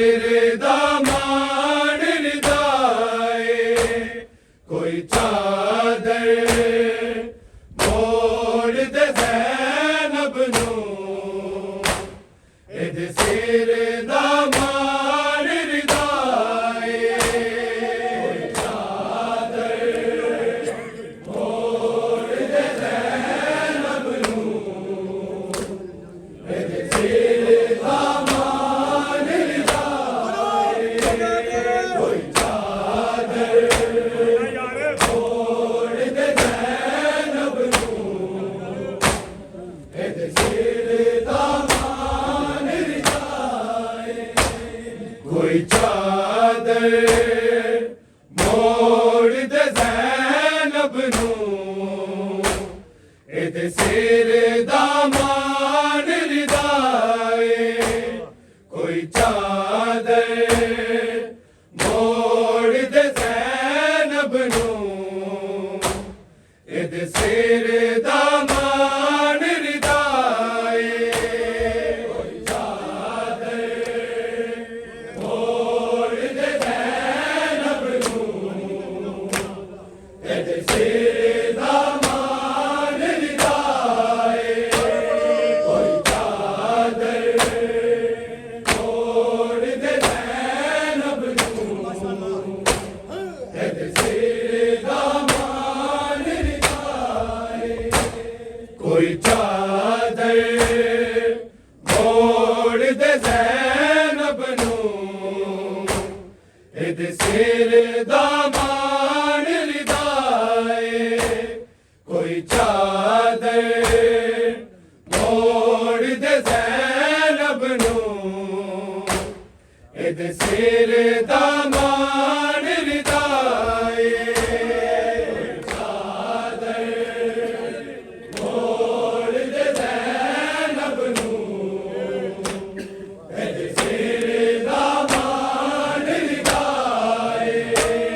सिर दामान रिदाए कोई चादर मोड़ दे ज़ैनब नू इद सिर दामान रिदाए कोई चादर मोड़ दे ज़ैनब नू इद सिर दामान रिदाए कोई चादर मोड़ दे ज़ैनब नू इद सिर दामान रिदाए कोई चादर मोड़ दे ज़ैनब नू इद सिर दामान रिदाए कोई चादर मोड़ दे ज़ैनब नू इद सिर दामान रिदाए कोई चादर मोड़ दे ज़ैनब नू इद सिर दामान रिदाए कोई चादर मोड़ दे ज़ैनब नू इद सिर दामान रिदाए कोई चादर मोड़ दे ज़ैनब नू इद सिर दामान रिदाए कोई चादर मोड़ दे ज़ैनब नू इद सिर दामान रिदाए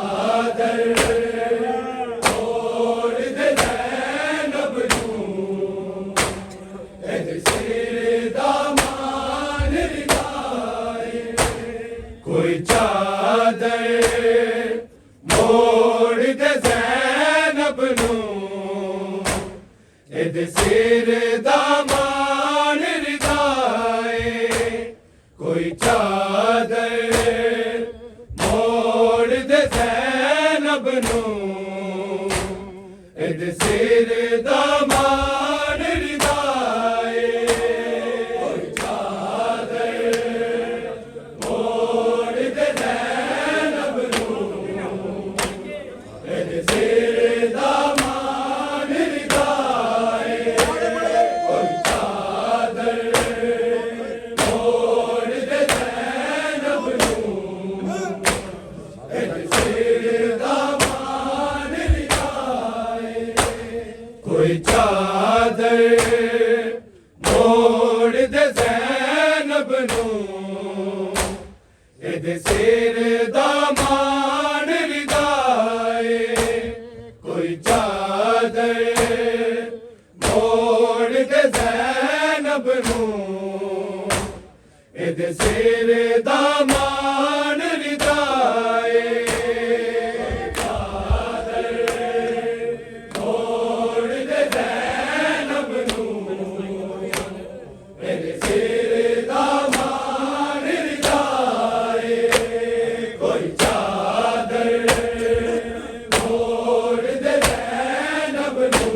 चादर मोड़ दे ज़ैनब नू इद सिर दामान रिदाए कोई चादर मोड़ दे ज़ैनब नू इद सिर दामान रिदाए कोई चादर मोड़ दे ज़ैनब नू इद सिर दामान रिदाए कोई चादर मोड़ दे ज़ैनब नू इद सिर दामान रिदाए कोई चादर मोड़ दे ज़ैनब नू इद सिर दामान रिदाए कोई चादर मोड़ दे ज़ैनब नू इद सिर दामान रिदाए कोई चादर मोड़ दे ज़ैनब नू इद सिर दामान रिदाए कोई चादर मोड़ दे ज़ैनब नू इद सिर दामान रिदाए चादर मोड़ दे ज़ैनब नू इद सिर दामान रिदाए कोई चादर मोड़ दे ज़ैनब नू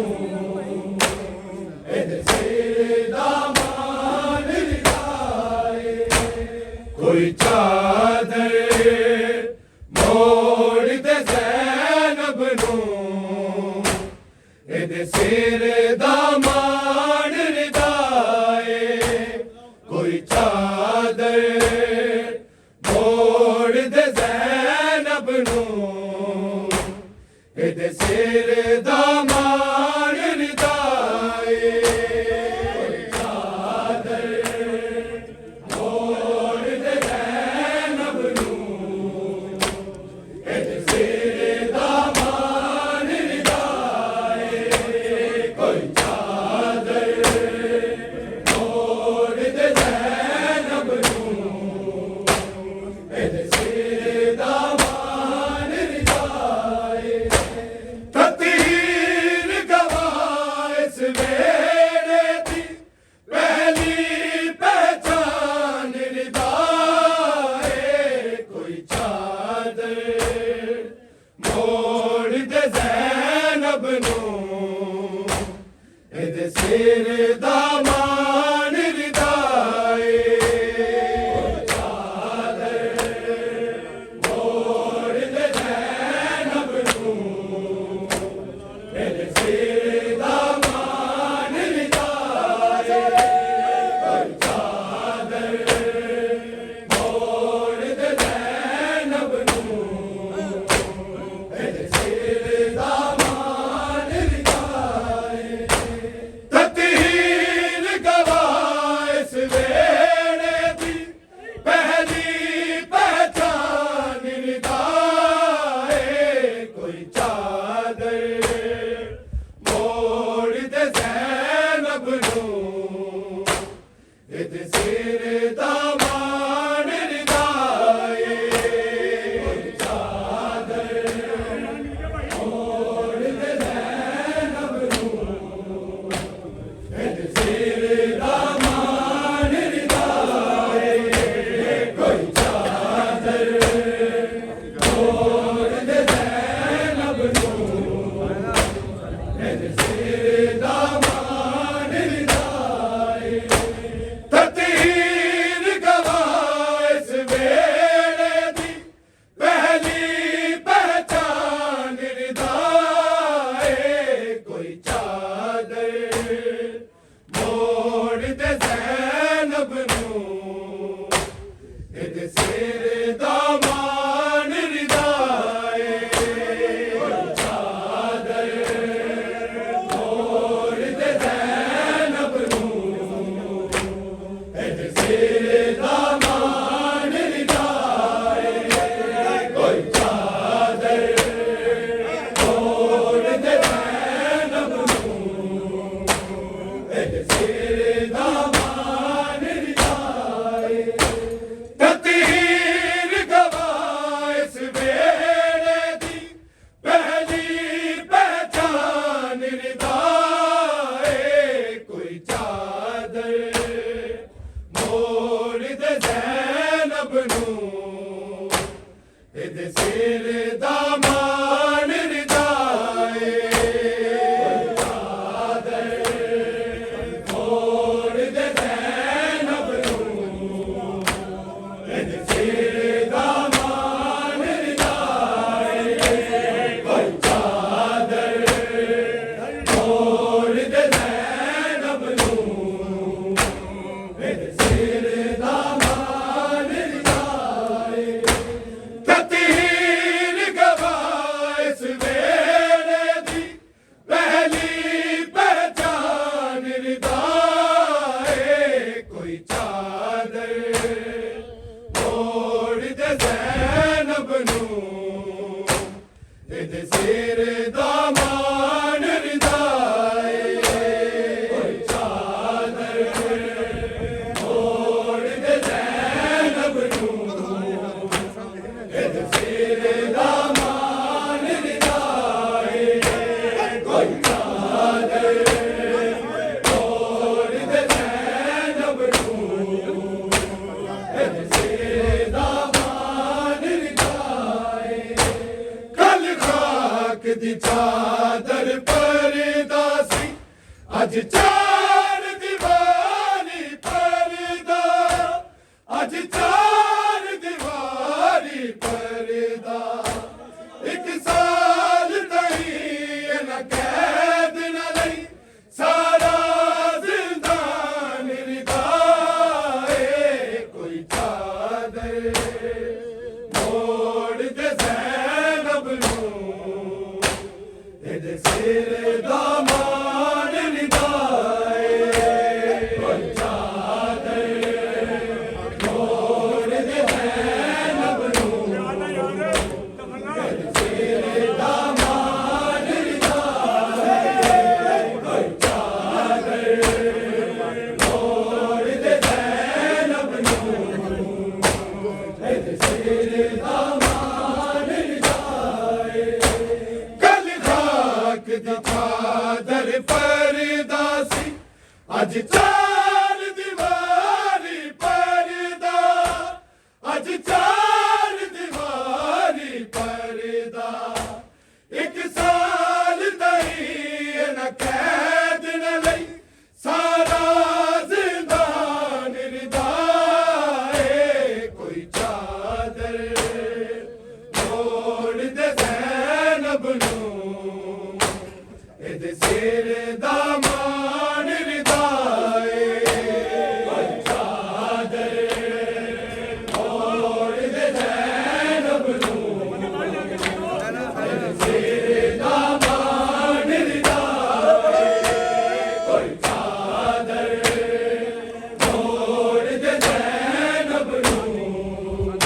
इद सिर दामान रिदाए कोई चादर मोड़ दे ज़ैनब नू इद सिर दामान रिदाए कोई चादर मोड़ दे ज़ैनब नू इद सिर दामान रिदाए कोई चादर मोड़ दे ज़ैनब नू इद सिर दामान रिदाए कोई चादर मोड़ दे ज़ैनब नू ਇਹਦੇ ਸਿਰ ਦਾ ਮਾਣ ਰਿਦਾਏ ਕੋਈ ਚਾਦਰ ਮੋੜ ਦੇ ਜ਼ੈਨਬ ਨੂੰ ਇਹਦੇ ਸਿਰ ਦਾ ਮਾਣ ਰਿਦਾਏ ਕੋਈ ਚਾਦਰ ਮੋੜ ਦੇ ਜ਼ੈਨਬ ਨੂੰ ਇਹਦੇ ਸਿਰ ਦਾ ਮਾਣ ਰਿਦਾਏ ਤਤਹੀਰ ਗਵਾ ਇਸ ਵੇਲੇ ਦੀ ਪਹਿਲੀ ਪਹਿਚਾਨ ਰਿਦਾਏ ਕੋਈ ਚਾਦਰ ਮੋੜ ਦੇ ਜ਼ੈਨਬ ਨੂੰ ਇਹਦੇ ਸਿਰ ਦਾ ਮਾਣ ਰਿਦਾਏ ਕੋਈ ਚਾਦਰ ਮੋੜ ਦੇ ਜ਼ੈਨਬ ਨੂੰ ਇਹਦੇ ਸਿਰ ਦਾ ਮਾਣ ਰਿਦਾਏ ਕੋਈ ਚਾਦਰ ਮੋੜ ਦੇ ਜ਼ੈਨਬ ਨੂੰ ਇਹਦੇ ਸਿਰ ਦਾ ਮਾਣ ਰਿਦਾਏ ਤਤਹੀਰ ਗਵਾ ਇਸ ਵੇਲੇ ਦੀ ਪਹਿਲੀ ਪਹਿਚਾਨ ਰਿਦਾਏ ਕੋਈ ਚਾਦਰ ਮੋੜ ਦੇ ਜ਼ੈਨਬ ਨੂੰ ਇਹਦੇ ਸਿਰ ਦਾ ਮਾਣ ਰਿਦਾਏ ਕੋਈ ਚਾਦਰ ਮੋੜ ਦੇ ਜ਼ੈਨਬ ਨੂੰ ਇਹਦੇ ਸਿਰ ਦਾ ਮਾਣ ਰਿਦਾਏ ਕੋਈ ਚਾਦਰ ਮੋੜ ਦੇ ਜ਼ੈਨਬ ਨੂੰ ਇਹਦੇ ਸਿਰ ਦਾ ਮਾਣ ਰਿਦਾਏ ਕੱਲ ਖਾਕ ਦੀ ਚਾਦਰ ਪਰਦਾ ਸੀ ਅੱਜ ਚਾਰ ਦੀਵਾਰੀ ਪਰਦਾ ਅੱਜ ਚਾਰ ਦੀਵਾਰੀ ਪਰਦਾ ਇੱਕ ਸਾਲ ਤਾਈਂ ਇਹਨਾਂ ਕੈਦ ਨਾ ਲਈ ਸਾਰਾ ਜ਼ਿੰਦਾਨ ਰਿਦਾਏ ਕੋਈ ਚਾਦਰ ਮੋੜ ਦੇ ਜ਼ੈਨਬ ਨੂੰ ਇਹਦੇ ਸਿਰ ਦਾ ਮਾਣ ਰਿਦਾਏ ਕੋਈ ਚਾਦਰ ਮੋੜ ਦੇ ਜ਼ੈਨਬ ਨੂੰ ਇਹਦੇ ਸਿਰ ਦਾ ਮਾਣ ਰਿਦਾਏ ਕੋਈ ਚਾਦਰ ਮੋੜ ਦੇ ਜ਼ੈਨਬ ਨੂੰ ਇਹਦੇ ਸਿਰ ਦਾ ਮਾਣ ਰਿਦਾਏ ਕੱਲ ਖਾਕ ਦੀ ਚਾਦਰ ਪਰਦਾ ਸੀ ਅੱਜ ਚਾਰ ਦੀਵਾਰੀ ਪਰਦਾ ਅੱਜ ਚਾਰ ਦੀਵਾਰੀ ਪਰਦਾ ਇੱਕ ਸਾਲ ਤਾਈਂ ਇਹਨਾਂ ਕੈਦ ਨਾ ਲਈ ਸਾਰਾ ਜ਼ਿੰਦਾਨ ਰਿਦਾਏ ਕੋਈ ਚਾਦਰ ਮੋੜ ਦੇ ਜ਼ੈਨਬ ਨੂੰ ਇਹਦੇ ਸਿਰ ਦਾ ਮਾਣ ਰਿਦਾਏ ਕੋਈ ਚਾਦਰ ਮੋੜ ਦੇ ਜ਼ੈਨਬ ਨੂੰ ਇਹਦੇ ਸਿਰ ਦਾ ਮਾਣ ਰਿਦਾਏ ਕੋਈ ਚਾਦਰ ਮੋੜ ਦੇ ਜ਼ੈਨਬ ਨੂੰ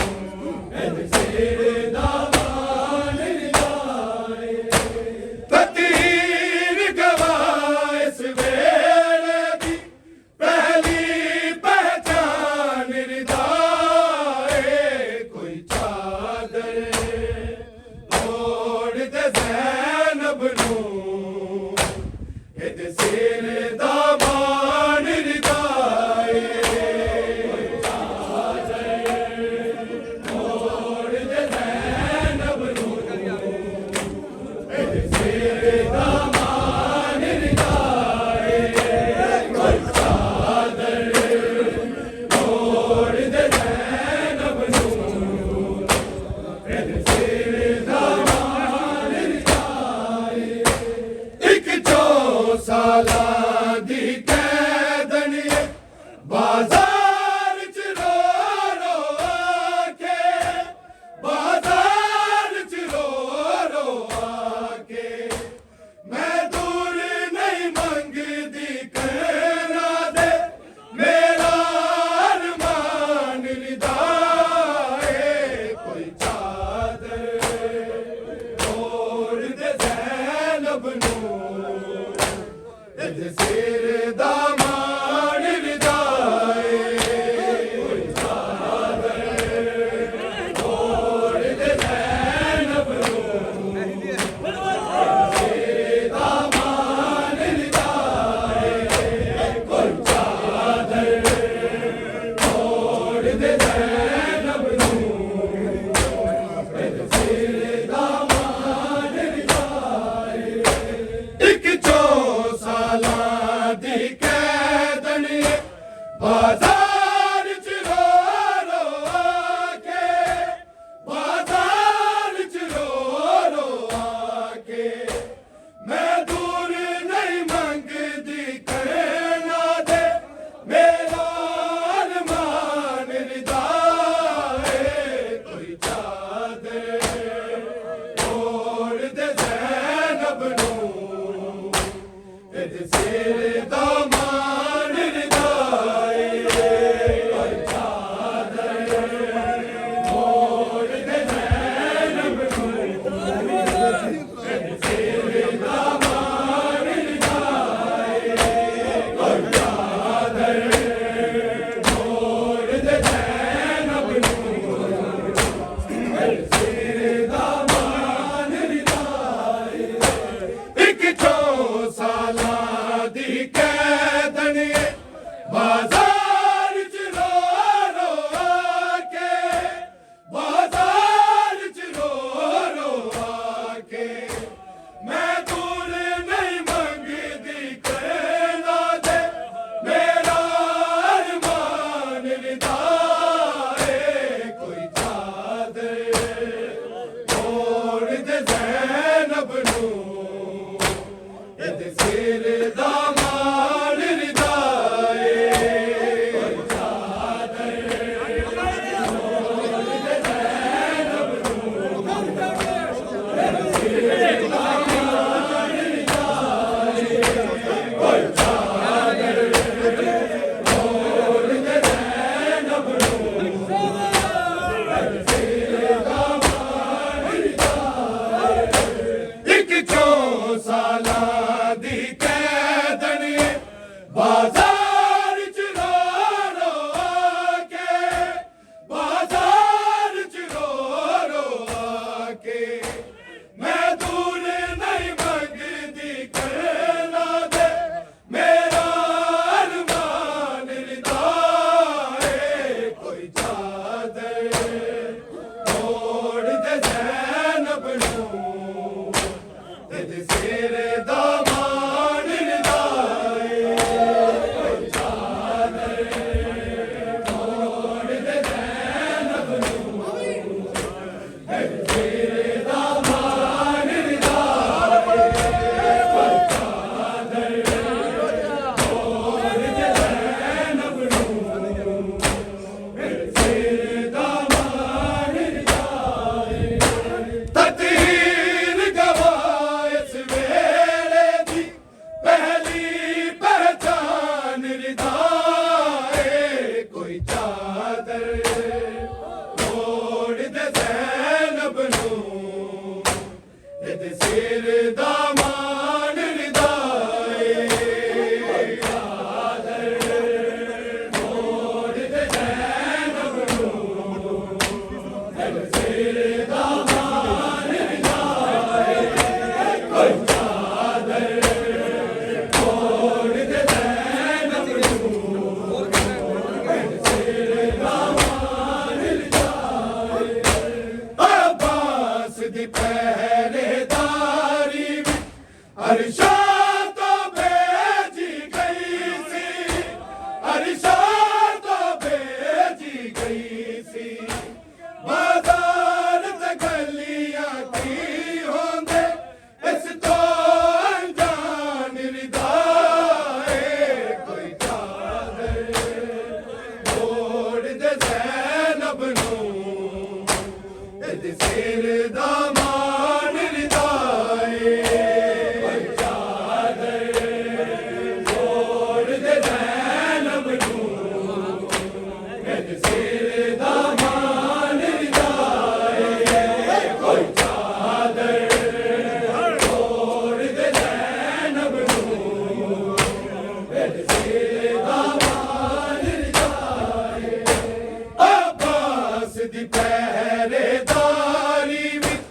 ਪਹਿਰੇਦਾਰੀ ਵਿੱਚ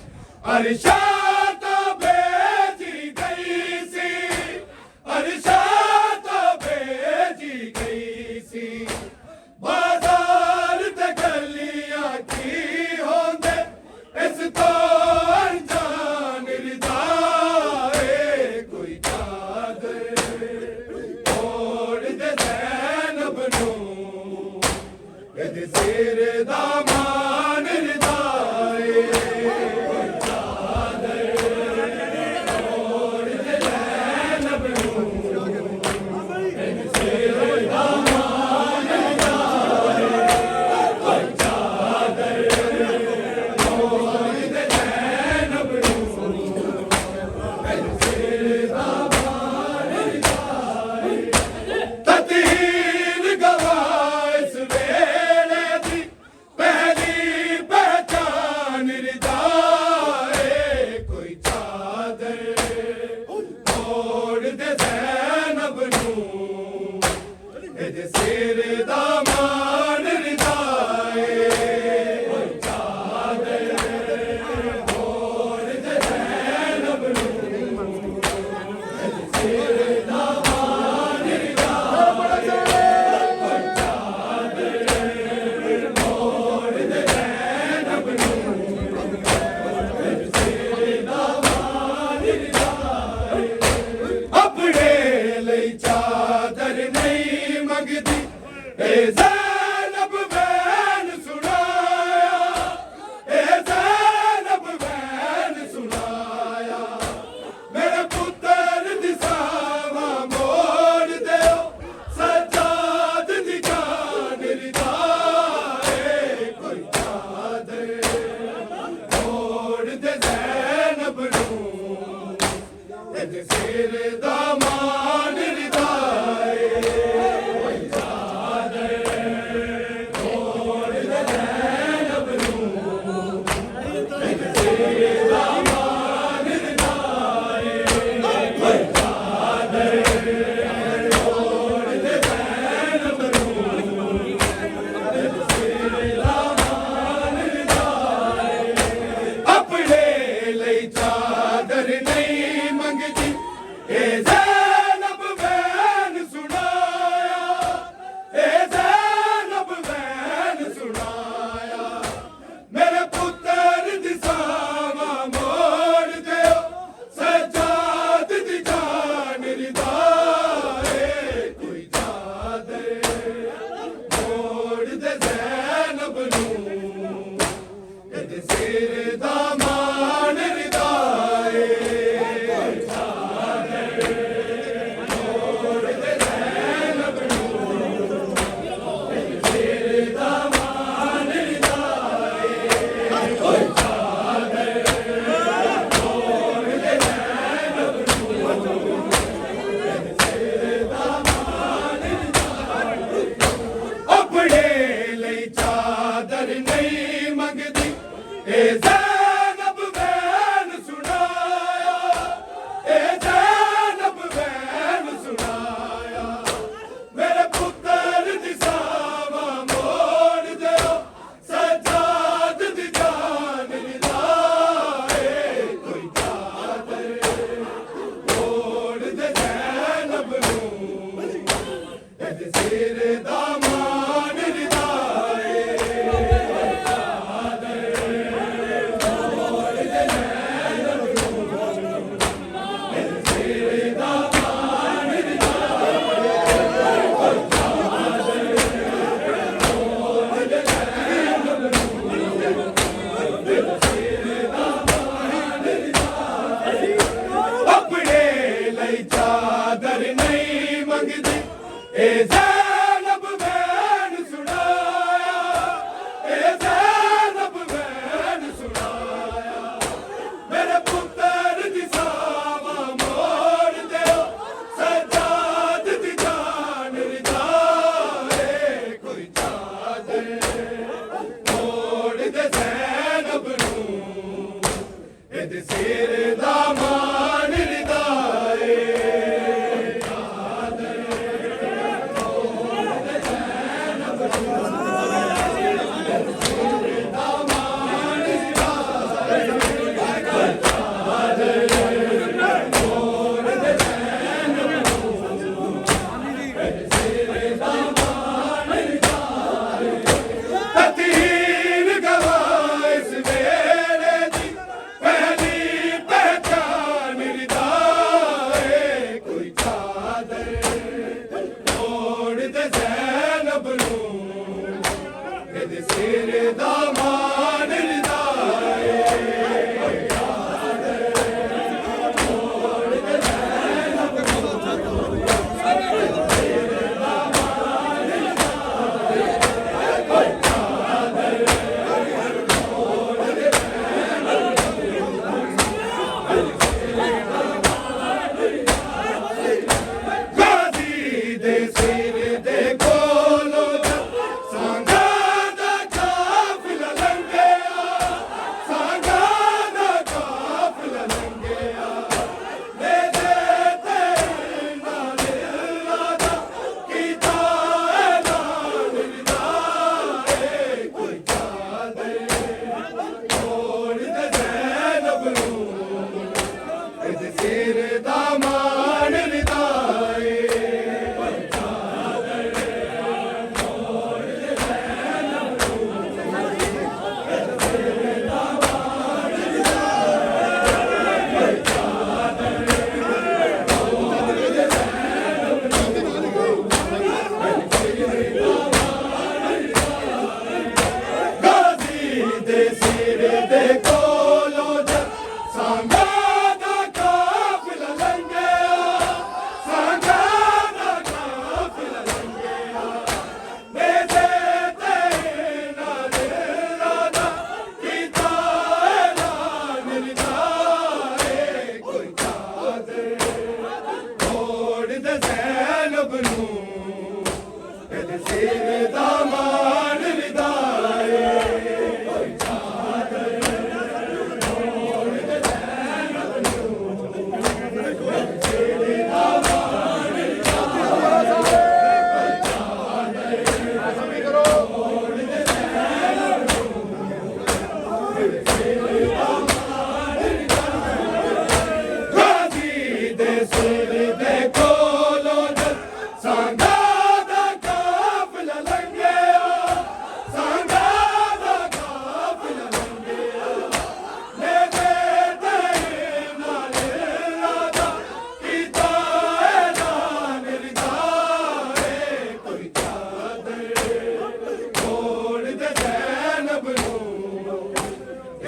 ਅਰਸ਼ਾਂ ਤੋਂ ਭੇਜੀ ਗਈ ਸੀ, ਅਰਸ਼ਾਂ ਤੋਂ ਭੇਜੀ ਗਈ ਸੀ। ਬਾਜ਼ਾਰ ਤੇ ਗਲੀਆਂ ਕੀ ਹੁੰਦੇ ਇਸ ਤੋਂ ਅਣਜਾਣ ਰਿਦਾਏ, ਕੋਈ ਚਾਦਰ ਓੜ ਦੇ ਜ਼ੈਨਬ ਨੂੰ, ਇਹਦੇ ਸਿਰ ਦਾ ਮਾਨ ਰਿਦਾਏ। ਕੋਈ ਚਾਦਰ ਓੜ ਦੇ ਜ਼ੈਨਬ ਨੂੰ, ਇਹਦੇ ਸਿਰ ਦਾ ਮਾਨ ਰਿਦਾਏ। ਕੋਈ ਚਾਦਰ ਓੜ ਦੇ ਜ਼ੈਨਬ ਨੂੰ, ਇਹਦੇ ਸਿਰ ਦਾ ਮਾਨ ਰਿਦਾਏ। ਤਤਹੀਰ ਗਵਾਹ ਇਸ ਵੇਲੇ ਦੀ ਪਹਿਲੀ ਪਹਿਚਾਨ ਰਿਦਾਏ। ਕੋਈ ਚਾਦਰ ਓੜ ਦੇ ਜ਼ੈਨਬ ਨੂੰ, ਇਹਦੇ ਸਿਰ ਦਾ ਮਾਨ ਰਿਦਾਏ। ਕੋਈ ਚਾਦਰ ਓੜ ਦੇ ਜ਼ੈਨਬ ਨੂੰ, ਇਹਦੇ ਸਿਰ ਦਾ ਮਾਨ ਰਿਦਾਏ। ਕੋਈ ਚਾਦਰ ਓੜ ਦੇ ਜ਼ੈਨਬ ਨੂੰ, ਇਹਦੇ ਸਿਰ ਦਾ ਮਾਨ ਰਿਦਾਏ। ਆਪਣੇ ਲਈ ਚਾਦਰ ਨਹੀਂ ਮੰਗਦੀ ਇਹ ਜ਼ੈਨਬ ਵੈਨ ਸੁਣਾਇਆ, ਇਹ ਜ਼ੈਨਬ ਵੈਨ ਸੁਣਾਇਆ। ਮੇਰੇ ਪੁੱਤਰ ਦੀ ਸਾਵਾਂ ਮੋੜ ਦਿਓ, ਸਜਾਦ ਦੀ ਜਾਨ ਰਿਦਾਏ। ਕੋਈ ਚਾਦਰ ਓੜ ਦੇ ਜ਼ੈਨਬ ਨੂੰ, ਇਹਦੇ ਸਿਰ ਦਾ ਮਾਨ ਰਿਦਾਏ। ਕੋਈ ਚਾਦਰ ਓੜ ਦੇ ਜ਼ੈਨਬ ਨੂੰ, ਇਹਦੇ ਸਿਰ ਦਾ ਮਾਨ ਰਿਦਾਏ। ਕੋਈ ਚਾਦਰ ਓੜ ਦੇ ਜ਼ੈਨਬ ਨੂੰ, ਇਹਦੇ ਸਿਰ ਦਾ ਮਾਨ ਰਿਦਾਏ। ਆਪਣੇ ਲਈ ਚਾਦਰ ਨਹੀਂ ਮੰਗਦੀ ਇਹ ਜ਼ੈਨਬ ਵੈਨ ਸੁਣਾਇਆ, ਇਹ ਜ਼ੈਨਬ ਵੈਨ ਸੁਣਾਇਆ। ਮੇਰੇ ਪੁੱਤਰ ਦੀ ਸਾਵਾਂ ਮੋੜ ਦਿਓ, ਸਜਾਦ ਦੀ ਜਾਨ ਰਿਦਾਏ। ਕੋਈ ਚਾਦਰ ਓੜ ਦੇ ਜ਼ੈਨਬ ਨੂੰ, ਇਹਦੇ ਸਿਰ ਦਾ ਮਾਨ ਰਿਦਾਏ। ਕੋਈ ਚਾਦਰ ਓੜ ਦੇ ਜ਼ੈਨਬ ਨੂੰ, ਇਹਦੇ ਸਿਰ ਦਾ ਮਾਨ ਰਿਦਾਏ। ਕੋਈ ਚਾਦਰ ਓੜ ਦੇ ਜ਼ੈਨਬ ਨੂੰ, ਇਹਦੇ ਸਿਰ ਦਾ ਮਾਨ ਰਿਦਾਏ। ਆਪਣੇ ਲਈ ਚਾਦਰ ਨਹੀਂ ਮੰਗਦੀ ਇਹ ਜ਼ੈਨਬ ਵੈਨ ਸੁਣਾਇਆ, ਇਹ ਜ਼ੈਨਬ ਵੈਨ ਸੁਣਾਇਆ। ਮੇਰੇ ਪੁੱਤਰ ਦੀ ਸਾਵਾਂ ਮੋੜ ਦਿਓ, ਸਜਾਦ ਦੀ ਜਾਨ ਰਿਦਾਏ। ਕੋਈ ਚਾਦਰ ਓੜ ਦੇ ਜ਼ੈਨਬ ਨੂੰ, ਇਹਦੇ ਸਿਰ ਦਾ ਮਾਨ ਰਿਦਾਏ। ਕੋਈ ਚਾਦਰ ਓੜ ਦੇ ਜ਼ੈਨਬ ਨੂੰ, ਇਹਦੇ ਸਿਰ ਦਾ ਮਾਨ ਰਿਦਾਏ। ਕੋਈ ਚਾਦਰ ਓੜ ਦੇ ਜ਼ੈਨਬ ਨੂੰ, ਇਹਦੇ ਸਿਰ ਦਾ ਮਾਨ ਰਿਦਾਏ। ਆਪਣੇ ਲਈ ਚਾਦਰ ਨਹੀਂ ਮੰਗਦੀ ਇਹ ਜ਼ੈਨਬ ਵੈਨ ਸੁਣਾਇਆ, ਇਹ ਜ਼ੈਨਬ ਵੈਨ ਸੁਣਾਇਆ। ਮੇਰੇ ਪੁੱਤਰ ਦੀ ਸਾਵਾਂ ਮੋੜ ਦਿਓ, ਸਜਾਦ ਦੀ ਜਾਨ ਰਿਦਾਏ। ਕੋਈ ਚਾਦਰ ਓੜ ਦੇ ਜ਼ੈਨਬ ਨੂੰ, ਇਹਦੇ ਸਿਰ ਦਾ ਮਾਨ ਰਿਦਾਏ। ਚਾਦਰ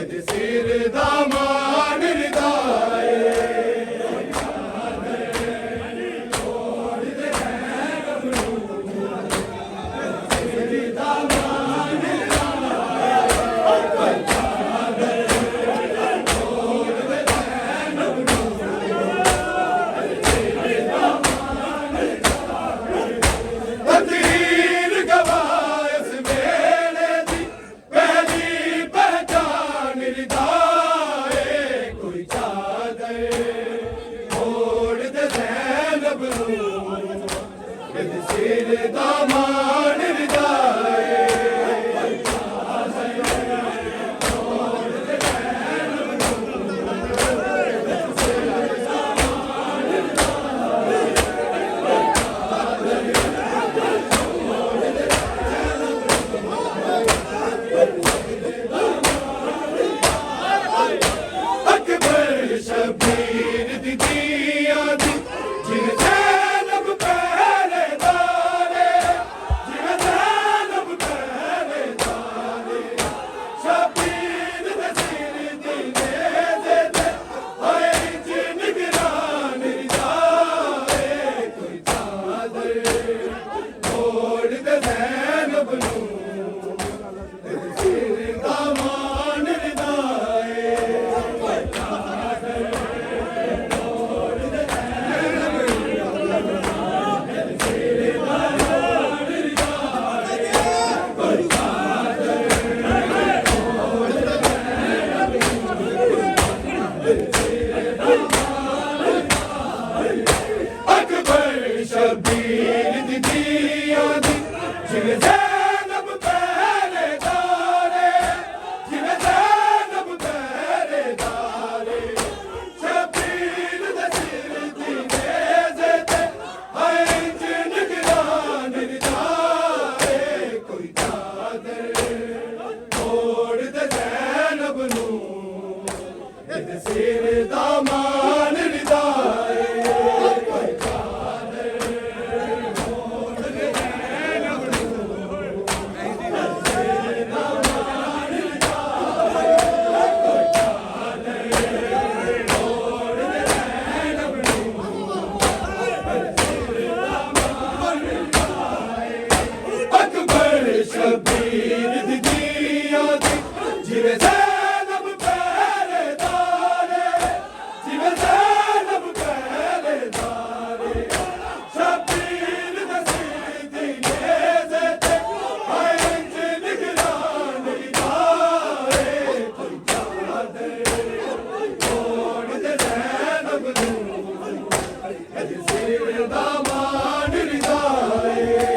सिर दामान रिदाए सिर दामान रिदाए अकबर शबीर दीदिया दी जिन ज़ैनब पहरेदारे जिन ज़ैनब पहरेदारे शबीर दे सिर दी नेज़े ते हाय जिन निगरान रिदाए कोई चादर ओढ़ दे ज़ैनब नूं सिर दामान रिदाए अकबर शबीर दीदिया दी जिन ज़ैनब पहरेदारे जिन ज़ैनब पहरेदारे शबीर दे सिर दी नेज़े ते हाय जिन निगरान रिदाए कोई चादर ओढ़ दे ज़ैनब नूं सिर दामान रिदाए अकबर शबीर दीदिया दी जिन ज़ैनब पहरेदारे जिन ज़ैनब पहरेदारे शबीर दे सिर दी नेज़े ते हाय जिन निगरान रिदाए कोई चादर ओढ़ दे ज़ैनब नूं सिर दामान रिदाए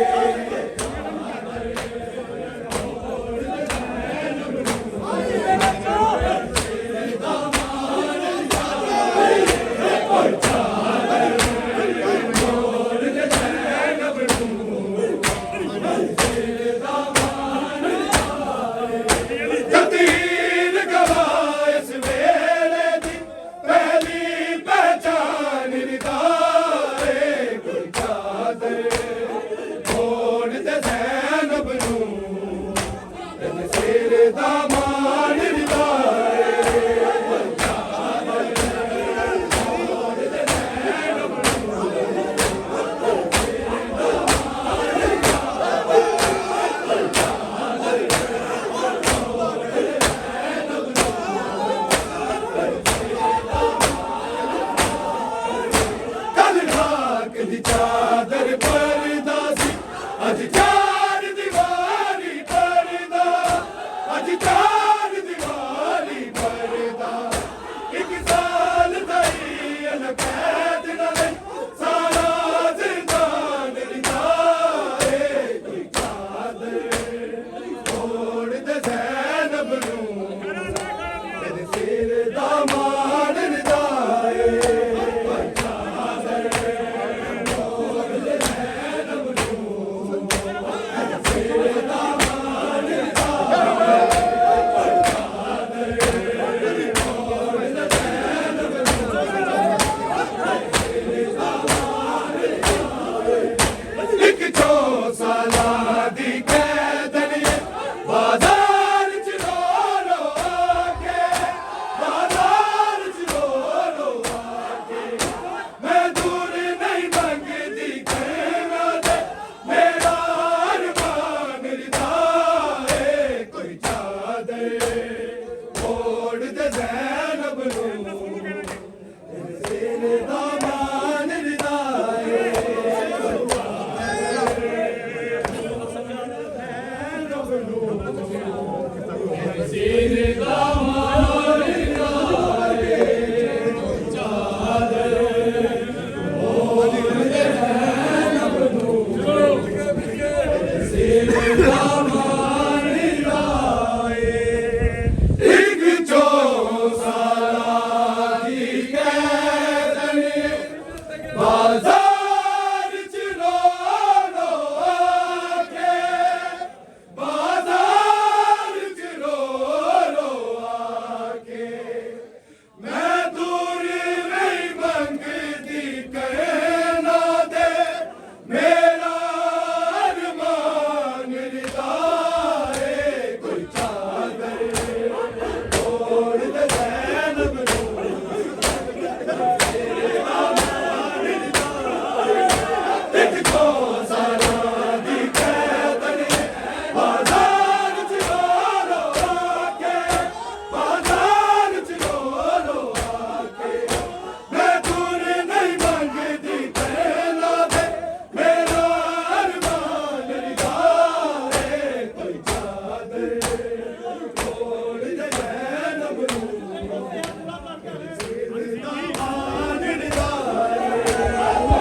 ਵੇ